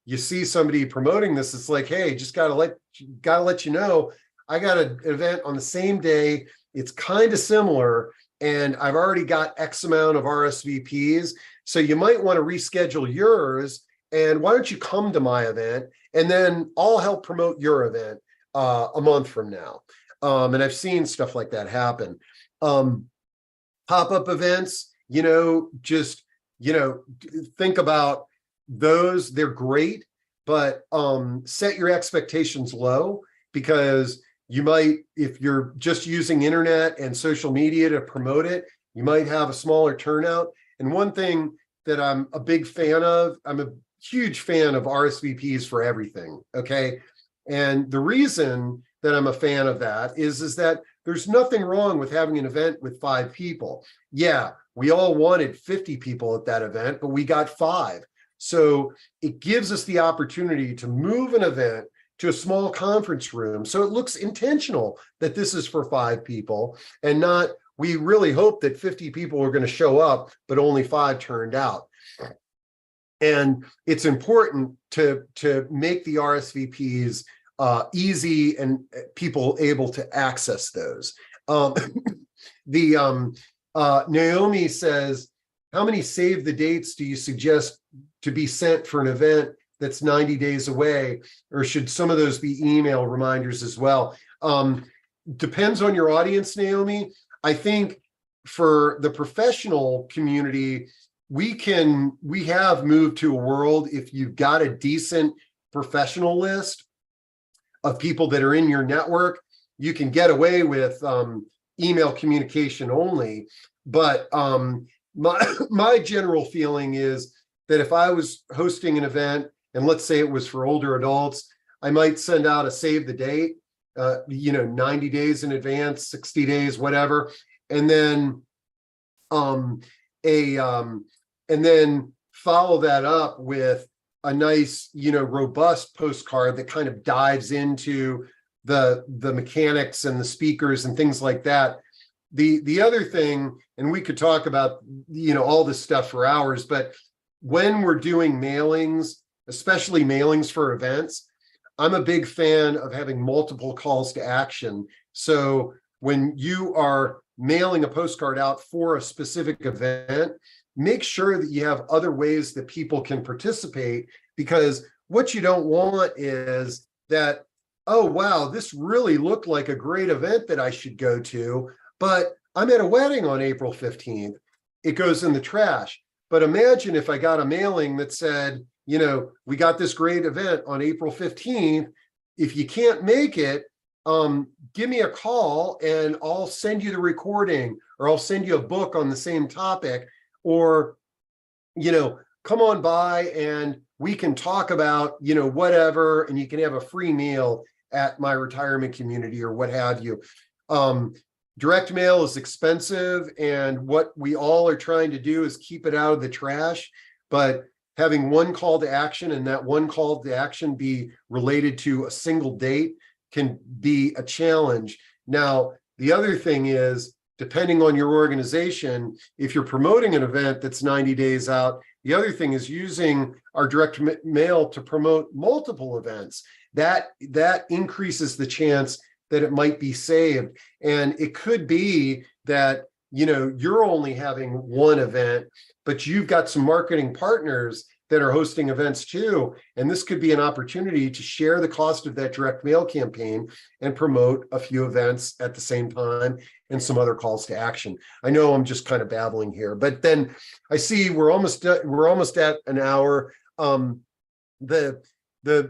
you see somebody promoting this. It's like, hey, just gotta let you know, I got an event on the same day. It's kind of similar, and I've already got X amount of RSVPs. So you might want to reschedule yours. And why don't you come to my event, and then I'll help promote your event a month from now. And I've seen stuff like that happen. Pop-up events, just think about those. They're great, but set your expectations low, because you might, if you're just using internet and social media to promote it, you might have a smaller turnout. And one thing that I'm a big fan of. I'm a huge fan of RSVPs for everything. Okay. And the reason that I'm a fan of that is that there's nothing wrong with having an event with 5 people. Yeah, we all wanted 50 people at that event, but we got 5. So it gives us the opportunity to move an event to a small conference room. So it looks intentional that this is for 5 people and not, we really hope that 50 people are going to show up, but only 5 turned out. And it's important to make the RSVPs easy and people able to access those. Naomi says, how many save the dates do you suggest to be sent for an event that's 90 days away? Or should some of those be email reminders as well? Depends on your audience, Naomi. I think for the professional community, we have moved to a world, if you've got a decent professional list of people that are in your network, you can get away with email communication only. But my general feeling is that if I was hosting an event, and let's say it was for older adults, I might send out a save the date, 90 days in advance, 60 days, whatever, and then and then follow that up with a nice, robust postcard that kind of dives into the mechanics and the speakers and things like that. The other thing, and we could talk about, all this stuff for hours, but when we're doing mailings, especially mailings for events, I'm a big fan of having multiple calls to action. So when you are mailing a postcard out for a specific event, make sure that you have other ways that people can participate, because what you don't want is that, oh, wow, this really looked like a great event that I should go to, but I'm at a wedding on April 15th. It goes in the trash. But imagine if I got a mailing that said, we got this great event on April 15th. If you can't make it, give me a call and I'll send you the recording, or I'll send you a book on the same topic, or, come on by and we can talk about, whatever, and you can have a free meal at my retirement community or what have you. Direct mail is expensive, and what we all are trying to do is keep it out of the trash, but having one call to action, and that one call to action be related to a single date, can be a challenge. Now, the other thing is, depending on your organization, if you're promoting an event that's 90 days out, the other thing is using our direct mail to promote multiple events. That increases the chance that it might be saved. And it could be that, you're only having one event, but you've got some marketing partners that are hosting events too. And this could be an opportunity to share the cost of that direct mail campaign and promote a few events at the same time and some other calls to action. I know I'm just kind of babbling here, but then I see we're almost at an hour. The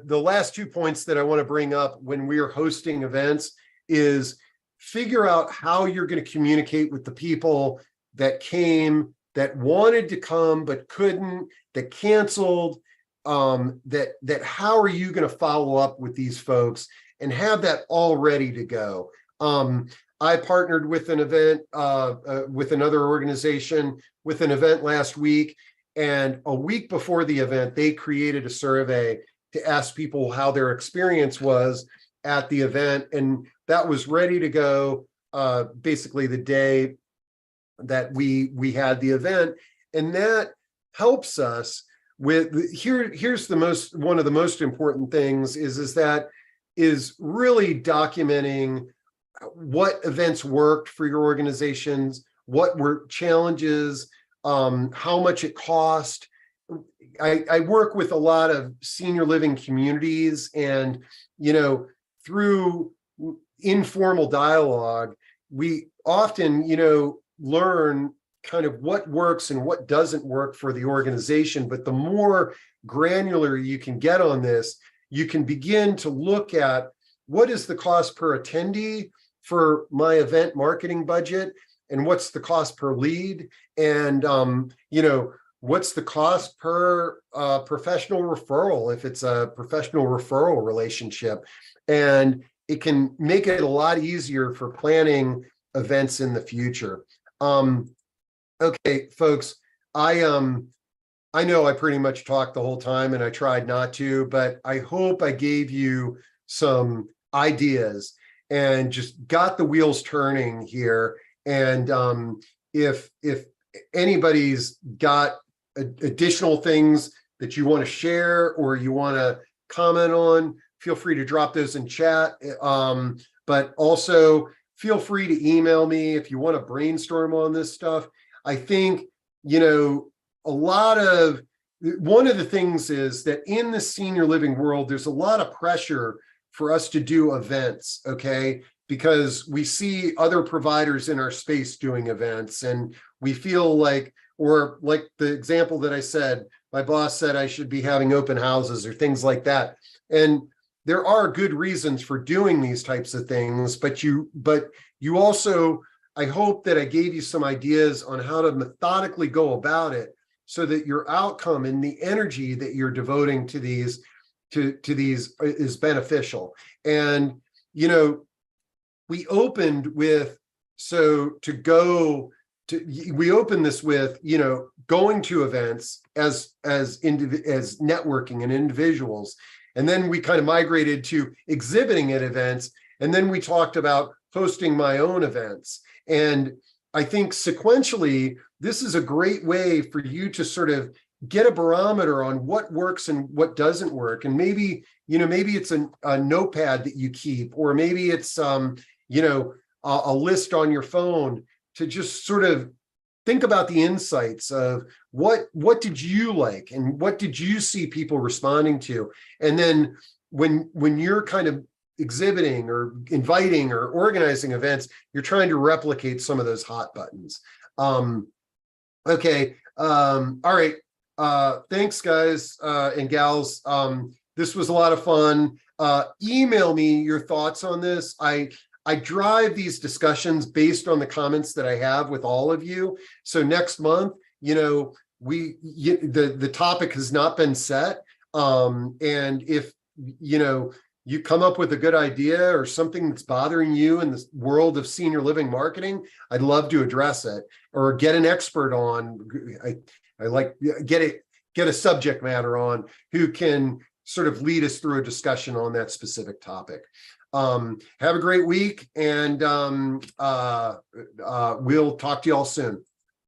last 2 points that I want to bring up when we are hosting events is figure out how you're going to communicate with the people that came, that wanted to come but couldn't, that canceled, that how are you going to follow up with these folks and have that all ready to go. I partnered with an event, with another organization, with an event last week, and a week before the event, they created a survey to ask people how their experience was at the event, and that was ready to go basically the day that we had the event. And that helps us with here's one of the most important things is that is really documenting what events worked for your organizations, what were challenges, how much it cost. I work with a lot of senior living communities, and through informal dialogue, we often learn kind of what works and what doesn't work for the organization. But the more granular you can get on this, you can begin to look at what is the cost per attendee for my event marketing budget, and what's the cost per lead, and what's the cost per professional referral if it's a professional referral relationship, and it can make it a lot easier for planning events in the future. Okay, folks, I know I pretty much talked the whole time and I tried not to, but I hope I gave you some ideas and just got the wheels turning here. And if anybody's got additional things that you want to share or you want to comment on, feel free to drop those in chat. But also feel free to email me if you want to brainstorm on this stuff. I think, one of the things is that in the senior living world, there's a lot of pressure for us to do events, okay? Because we see other providers in our space doing events, and we feel like, or like the example that I said, my boss said I should be having open houses or things like that. And there are good reasons for doing these types of things, but you also, I hope that I gave you some ideas on how to methodically go about it so that your outcome and the energy that you're devoting to these is beneficial. And, we opened with, we opened this with, going to events as networking and individuals. And then we kind of migrated to exhibiting at events. And then we talked about hosting my own events. And I think sequentially, this is a great way for you to sort of get a barometer on what works and what doesn't work. And maybe it's a notepad that you keep, or maybe it's, a list on your phone to just sort of think about the insights of what did you like and what did you see people responding to. And then when you're kind of exhibiting or inviting or organizing events, you're trying to replicate some of those hot buttons. Okay. All right. Thanks, guys and gals. This was a lot of fun. Email me your thoughts on this. I drive these discussions based on the comments that I have with all of you. So next month, the topic has not been set. And if, you come up with a good idea or something that's bothering you in the world of senior living marketing, I'd love to address it or get an expert on. I like get a subject matter on who can sort of lead us through a discussion on that specific topic. Have a great week, and we'll talk to you all soon.